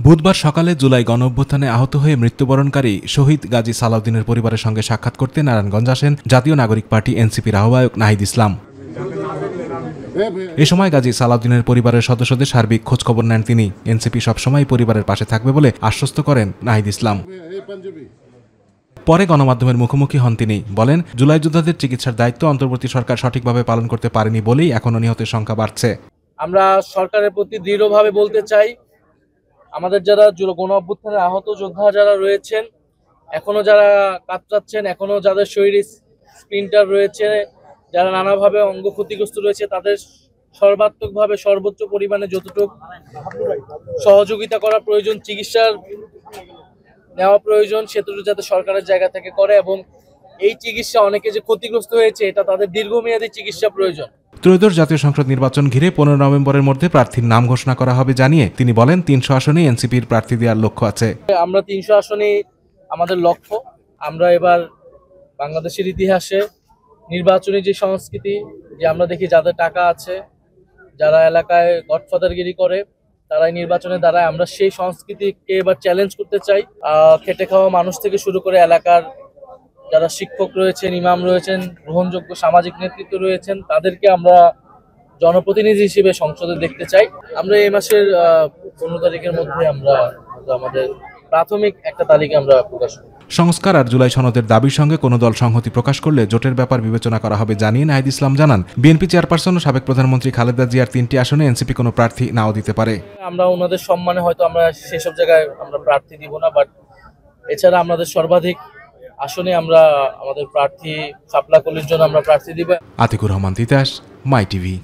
বুধবার সকালে জুলাই গণঅভ্যুত্থানে আহত হয়ে মৃত্যুবরণকারী শহীদ গাজী সালাউদ্দিনের পরিবারের সঙ্গে সাক্ষাৎ করতে নারায়ণগঞ্জ আসেন জাতীয় নাগরিক পার্টি এনসিপির আহ্বায়ক নাহিদ ইসলাম। এ সময় গাজী সালাউদ্দিনের পরিবারের সদস্যদের সার্বিক খোঁজখবর নেন তিনি। এনসিপি সবসময় পরিবারের পাশে থাকবে বলে আশ্বস্ত করেন নাহিদ ইসলাম। পরে গণমাধ্যমের মুখোমুখি হন তিনি, বলেন, জুলাই যোদ্ধাদের চিকিৎসার দায়িত্ব অন্তর্বর্তী সরকার সঠিকভাবে পালন করতে পারেনি বলেই এখনো নিহতের সংখ্যা বাড়ছে। আমরা সরকারের প্রতি দৃঢ়ভাবে বলতে চাই, আমাদের যারা গণ-অভ্যুত্থানে আহত যোদ্ধা যারা রয়েছেন, এখনো যারা কাতরাচ্ছেন, এখনো যাদের শরীরে স্প্লিন্টার রয়েছে, যারা নানাভাবে অঙ্গ ক্ষতিগ্রস্ত রয়েছে, তাদের সর্বাত্মকভাবে সর্বোচ্চ পরিমাণে যতটুকু সহযোগিতা করা প্রয়োজন, চিকিৎসার নেওয়া প্রয়োজন, সেটুকু যাতে সরকারের জায়গা থেকে করে। এবং এই চিকিৎসা, অনেকে যে ক্ষতিগ্রস্ত হয়েছে, এটা তাদের দীর্ঘমেয়াদী চিকিৎসা প্রয়োজন। ত্রয়োদশ জাতীয় সংসদ নির্বাচন ঘিরে 15 নভেম্বরের মধ্যে প্রার্থীর নাম ঘোষণা করা হবে জানিয়ে তিনি বলেন, 300 আসনে এনসিপির প্রার্থী দেওয়ার লক্ষ্য আছে। আমরা 300 আসনেই আমাদের লক্ষ্য। আমরা এবার বাংলাদেশের ইতিহাসে নির্বাচনী যে সংস্কৃতি, যে আমরা দেখি যাদের টাকা আছে, যারা এলাকায় গডফাদারগিরি করে, তারাই নির্বাচনে দাঁড়ায়, আমরা সেই সংস্কৃতিকে এবার চ্যালেঞ্জ করতে চাই। খেটে খাওয়া মানুষ থেকে শুরু করে এলাকার যারা শিক্ষক রয়েছেন, ইমাম রয়েছেন, গ্রহণযোগ্য সামাজিক নেতৃত্ব রয়েছেন, তাদেরকে আমরা জনপ্রতিনিধি হিসেবে সংসদে দেখতে চাই। আমরা এই মাসের 15 তারিখের মধ্যে আমরা আমাদের প্রাথমিক একটা তালিকা আমরা প্রকাশ করব। সংস্কার আর জুলাই সনদের দাবির সঙ্গে কোনো দল সংহতি প্রকাশ করলে জোটের ব্যাপার বিবেচনা করা হবে জানিয়ে নাহিদ ইসলাম জানান, বিএনপি চেয়ারপারসন ও সাবেক প্রধানমন্ত্রী খালেদা জিয়ার 3টি আসনে এনসিপি কোনো প্রার্থী নাও দিতে পারে। আমরা ওনাদের সম্মানে হয়তো আমরা সেসব জায়গায় আমরা প্রার্থী দিব না, বাট এছাড়া আমাদের সর্বাধিক আসনে আমরা আমাদের প্রার্থী সাপলা কলির জন্য আমরা প্রার্থী দিব। আতিকুর রহমান তিতাস, মাই টিভি।